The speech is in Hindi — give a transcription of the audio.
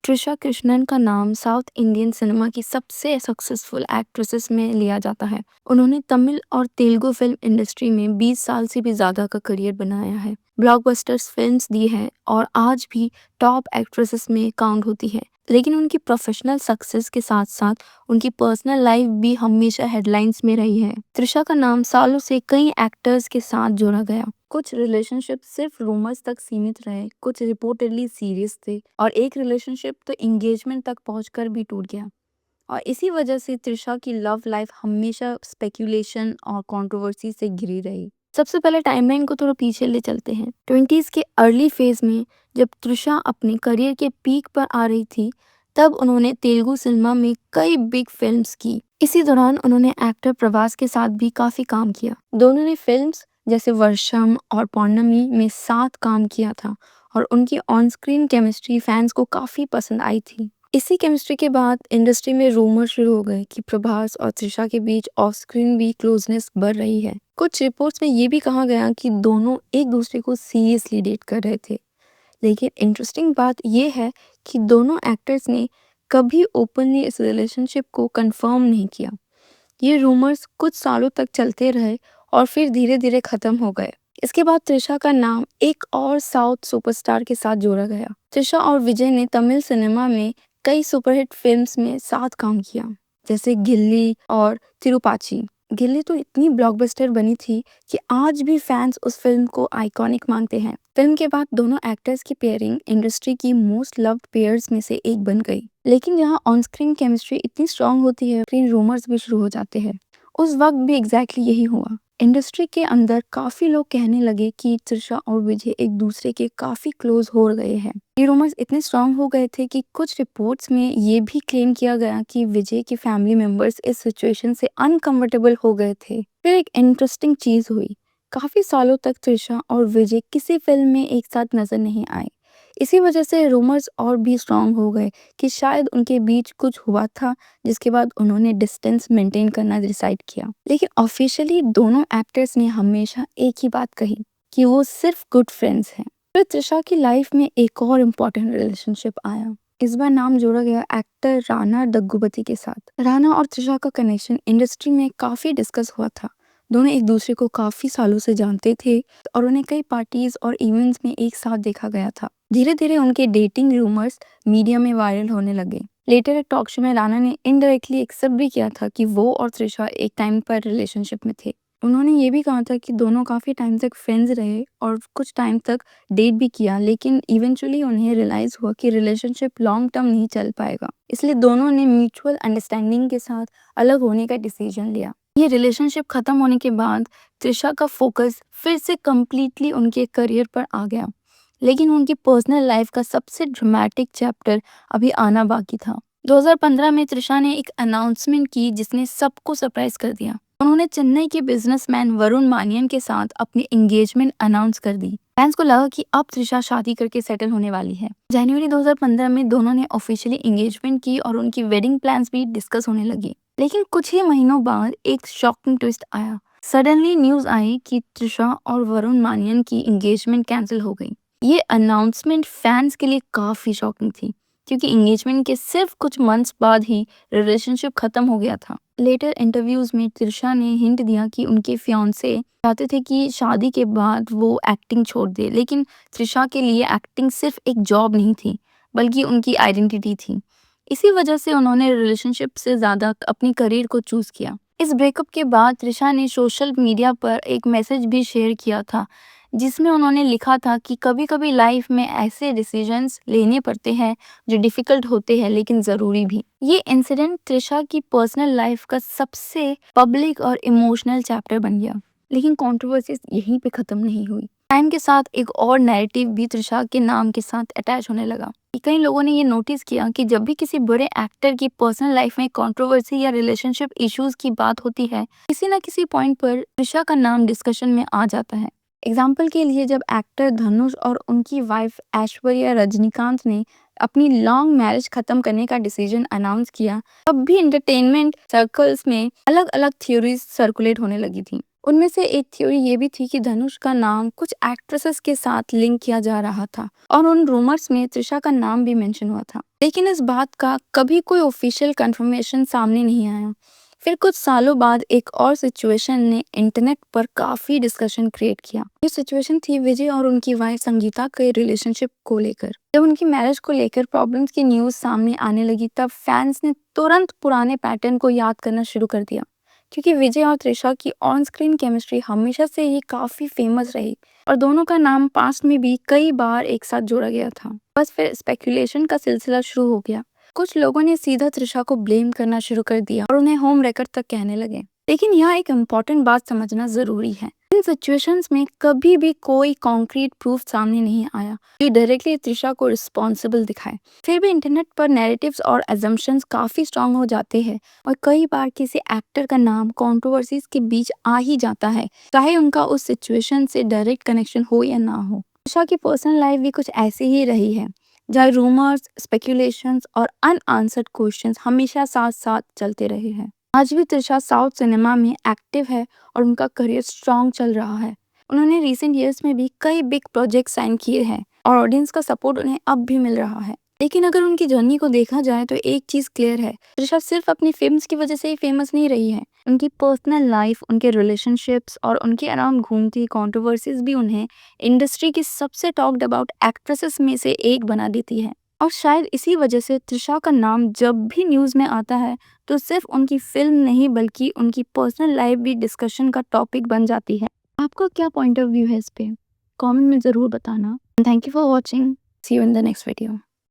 त्रिशा कृष्णन का नाम साउथ इंडियन सिनेमा की सबसे सक्सेसफुल एक्ट्रेसेस में लिया जाता है। उन्होंने तमिल और तेलुगु फिल्म इंडस्ट्री में 20 साल से भी ज्यादा का करियर बनाया है, ब्लॉकबस्टर्स फिल्म्स दी है और आज भी टॉप एक्ट्रेसेस में काउंट होती है। लेकिन उनकी प्रोफेशनल सक्सेस के साथ साथ उनकी पर्सनल लाइफ भी हमेशा हेडलाइंस में रही है। त्रिशा का नाम सालों से कई एक्टर्स के साथ जोड़ा गया। कुछ रिलेशनशिप सिर्फ रूमर्स तक सीमित रहे, कुछ रिपोर्टेडली सीरियस थे और एक रिलेशनशिप तो एंगेजमेंट तक पहुंचकर भी टूट गया। और इसी वजह से त्रिशा की लव लाइफ हमेशा स्पेक्यूलेशन और कंट्रोवर्सी से घिरी रही। सबसे पहले टाइमलाइन को थोड़ा पीछे ले चलते हैं। 20s के अर्ली फेज में जब त्रिशा अपने करियर के पीक पर आ रही थी, तब उन्होंने तेलुगु सिनेमा में कई बिग फिल्म्स की। इसी दौरान उन्होंने एक्टर प्रभास के साथ भी काफी काम किया। दोनों ने फिल्म्स जैसे वर्षम और पौर्णमी में साथ काम किया था और उनकी ऑन स्क्रीन केमिस्ट्री फैंस को काफी पसंद आई थी। इसी केमिस्ट्री के बाद इंडस्ट्री में रूमर शुरू हो गए कि प्रभास और त्रिशा के बीच ऑफ स्क्रीन भी क्लोजनेस बढ़ रही है। कुछ रिपोर्ट्स में ये भी कहा गया कि दोनों एक दूसरे को सीरियसली डेट कर रहे थे। लेकिन इंटरेस्टिंग बात यह है कि दोनों एक्टर्स ने कभी ओपनली इस रिलेशनशिप को कंफर्म नहीं किया। ये रूमर्स कुछ सालों तक चलते रहे और फिर धीरे धीरे खत्म हो गए। इसके बाद त्रिशा का नाम एक और साउथ सुपरस्टार के साथ जोड़ा गया। त्रिशा और विजय ने तमिल सिनेमा में कई सुपरहिट फिल्म्स में साथ काम किया, जैसे गिल्ली और तिरुपाची। गिल्ली तो इतनी ब्लॉकबस्टर बनी थी कि आज भी फैंस उस फिल्म को आइकॉनिक मानते हैं। फिल्म के बाद दोनों एक्टर्स की पेयरिंग इंडस्ट्री की मोस्ट लव्ड पेयर्स में से एक बन गई। लेकिन जहाँ ऑन स्क्रीन केमिस्ट्री इतनी स्ट्रांग होती है, स्क्रीन रूमर्स भी शुरू हो जाते हैं। उस वक्त भी एग्जैक्टली यही हुआ। इंडस्ट्री के अंदर काफी लोग कहने लगे कि त्रिशा और विजय एक दूसरे के काफी क्लोज हो गए हैं। ये रूमर्स इतने स्ट्रांग हो गए थे कि कुछ रिपोर्ट्स में ये भी क्लेम किया गया कि विजय के फैमिली मेंबर्स इस सिचुएशन से अनकंफर्टेबल हो गए थे। फिर एक इंटरेस्टिंग चीज हुई। काफी सालों तक त्रिशा और विजय किसी फिल्म में एक साथ नजर नहीं आए। इसी वजह से रूमर्स और भी स्ट्रांग हो गए कि शायद उनके बीच कुछ हुआ था, जिसके बाद उन्होंने डिस्टेंस मेंटेन करना डिसाइड किया। लेकिन ऑफिशियली दोनों एक्टर्स ने हमेशा एक ही बात कही कि वो सिर्फ गुड फ्रेंड्स हैं। फिर त्रिशा की लाइफ में एक और इम्पोर्टेंट रिलेशनशिप आया। इस बार नाम जोड़ा गया एक्टर राणा दग्गुबाती के साथ। राणा और त्रिशा का कनेक्शन इंडस्ट्री में काफी डिस्कस हुआ था। दोनों एक दूसरे को काफी सालों से जानते थे और उन्हें कई पार्टीज और इवेंट्स में एक साथ देखा गया था। धीरे धीरे उनके डेटिंग रूमर्स मीडिया में वायरल होने लगे। लेटर एक टॉक शो में राणा ने इनडायरेक्टली एक्सेप्ट भी किया था कि वो और त्रिशा एक टाइम पर रिलेशनशिप में थे। उन्होंने ये भी कहा था कि दोनों काफी टाइम तक फ्रेंड्स रहे और कुछ टाइम तक डेट भी किया, लेकिन इवेंचुअली उन्हें रियलाइज हुआ कि रिलेशनशिप लॉन्ग टर्म नहीं चल पाएगा। इसलिए दोनों ने म्यूचुअल अंडरस्टैंडिंग के साथ अलग होने का डिसीजन लिया। ये रिलेशनशिप खत्म होने के बाद त्रिशा का फोकस फिर से कंप्लीटली उनके करियर पर आ गया। लेकिन उनकी पर्सनल लाइफ का सबसे ड्रामेटिक चैप्टर अभी आना बाकी था। 2015 में त्रिशा ने एक अनाउंसमेंट की जिसने सबको सरप्राइज कर दिया। उन्होंने चेन्नई के बिजनेसमैन वरुण मानियन के साथ अपनी एंगेजमेंट अनाउंस कर दी। फैंस को लगा कि अब त्रिशा शादी करके सेटल होने वाली है। जनवरी 2015 में दोनों ने ऑफिशियली एंगेजमेंट की और उनकी वेडिंग प्लान्स भी डिस्कस होने लगी। लेकिन कुछ ही महीनों बाद एक शॉकिंग ट्विस्ट आया। सडनली न्यूज आई कि त्रिशा और वरुण मानियन की एंगेजमेंट कैंसिल हो गई। ये अनाउंसमेंट फैंस के लिए काफी शॉकिंग थी, क्योंकि एंगेजमेंट के सिर्फ कुछ मंथ्स बाद ही रिलेशनशिप खत्म हो गया था। लेटर इंटरव्यूज में त्रिशा ने हिंट दिया कि उनके फियांसे चाहते थे कि शादी के बाद वो एक्टिंग छोड़ दे, लेकिन त्रिशा के लिए एक्टिंग सिर्फ एक जॉब नहीं थी, बल्कि उनकी आइडेंटिटी थी। इसी वजह से उन्होंने रिलेशनशिप से ज्यादा अपनी करियर को चूज किया। इस ब्रेकअप के बाद त्रिशा ने सोशल मीडिया पर एक मैसेज भी शेयर किया था, जिसमें उन्होंने लिखा था कि कभी कभी लाइफ में ऐसे डिसीजंस लेने पड़ते हैं जो डिफिकल्ट होते हैं लेकिन जरूरी भी। ये इंसिडेंट त्रिशा की पर्सनल लाइफ का सबसे पब्लिक और इमोशनल चैप्टर बन गया। लेकिन कंट्रोवर्सीज यहीं पे खत्म नहीं हुई। टाइम के साथ एक और नैरेटिव भी त्रिशा के नाम के साथ अटैच होने लगा। कई लोगों ने ये नोटिस किया कि जब भी किसी बड़े एक्टर की पर्सनल लाइफ में कंट्रोवर्सी या रिलेशनशिप इश्यूज की बात होती है, किसी न किसी पॉइंट पर त्रिशा का नाम डिस्कशन में आ जाता है। एग्जाम्पल के लिए, जब एक्टर धनुष और उनकी वाइफ ऐश्वर्या रजनीकांत ने अपनी लॉन्ग मैरिज खत्म करने का डिसीजन अनाउंस किया, तब भी एंटरटेनमेंट सर्कल्स में अलग अलग थ्योरीज सर्कुलेट होने लगी थी। उनमें से एक थ्योरी ये भी थी कि धनुष का नाम कुछ एक्ट्रेसेस के साथ लिंक किया जा रहा था और उन रूमर्स में त्रिशा का नाम भी मेंशन हुआ था। लेकिन इस बात का कभी कोई ऑफिशियल कंफर्मेशन सामने नहीं आया। फिर कुछ सालों बाद एक और सिचुएशन ने इंटरनेट पर काफी डिस्कशन क्रिएट किया। ये सिचुएशन थी विजय और उनकी वाइफ संगीता के रिलेशनशिप को लेकर। जब उनकी मैरिज को लेकर प्रॉब्लम्स की न्यूज सामने आने लगी तब फैंस ने तुरंत पुराने पैटर्न को याद करना शुरू कर दिया, क्योंकि विजय और त्रिशा की ऑन स्क्रीन केमिस्ट्री हमेशा से ही काफी फेमस रही और दोनों का नाम पास्ट में भी कई बार एक साथ जोड़ा गया था। बस फिर स्पेकुलेशन का सिलसिला शुरू हो गया। कुछ लोगों ने सीधा त्रिशा को ब्लेम करना शुरू कर दिया और उन्हें होम रेकर्ड तक कहने लगे। लेकिन यहाँ एक इम्पॉर्टेंट बात समझना जरूरी है, इन सिचुएशंस में कभी भी कोई कॉन्क्रीट प्रूफ सामने नहीं आया जो डायरेक्टली त्रिशा को रिस्पॉन्सिबल दिखाए। फिर भी इंटरनेट पर नैरेटिव्स और एजम्पशंस काफी स्ट्रांग हो जाते हैं और कई बार किसी एक्टर का नाम कंट्रोवर्सीज के बीच आ ही जाता है, चाहे उनका उस सिचुएशन से डायरेक्ट कनेक्शन हो या ना हो। त्रिशा की पर्सनल लाइफ भी कुछ ऐसे ही रही है, जहाँ रूमर्स, स्पेकुलेशंस और अनआंसर्ड क्वेश्चंस हमेशा साथ साथ चलते रहे हैं। आज भी त्रिशा साउथ सिनेमा में एक्टिव है और उनका करियर स्ट्रॉन्ग चल रहा है। उन्होंने रिसेंट ईयर्स में भी कई बिग प्रोजेक्ट साइन किए हैं और ऑडियंस का सपोर्ट उन्हें अब भी मिल रहा है। लेकिन अगर उनकी जर्नी को देखा जाए तो एक चीज क्लियर है, त्रिशा सिर्फ अपनी फिल्म्स की वजह से ही फेमस नहीं रही है। उनकी पर्सनल लाइफ, उनके रिलेशनशिप्स और उनके अराउंड घूमती कंट्रोवर्सीज भी उन्हें इंडस्ट्री की सबसे टॉक्ड अबाउट एक्ट्रेसेस में से एक बना देती है। और शायद इसी वजह से त्रिशा का नाम जब भी न्यूज में आता है तो सिर्फ उनकी फिल्म नहीं बल्कि उनकी पर्सनल लाइफ भी डिस्कशन का टॉपिक बन जाती है। आपका क्या पॉइंट ऑफ व्यू है इस पे? कमेंट में ज़रूर बताना। Thank you for watching. See you in the next video.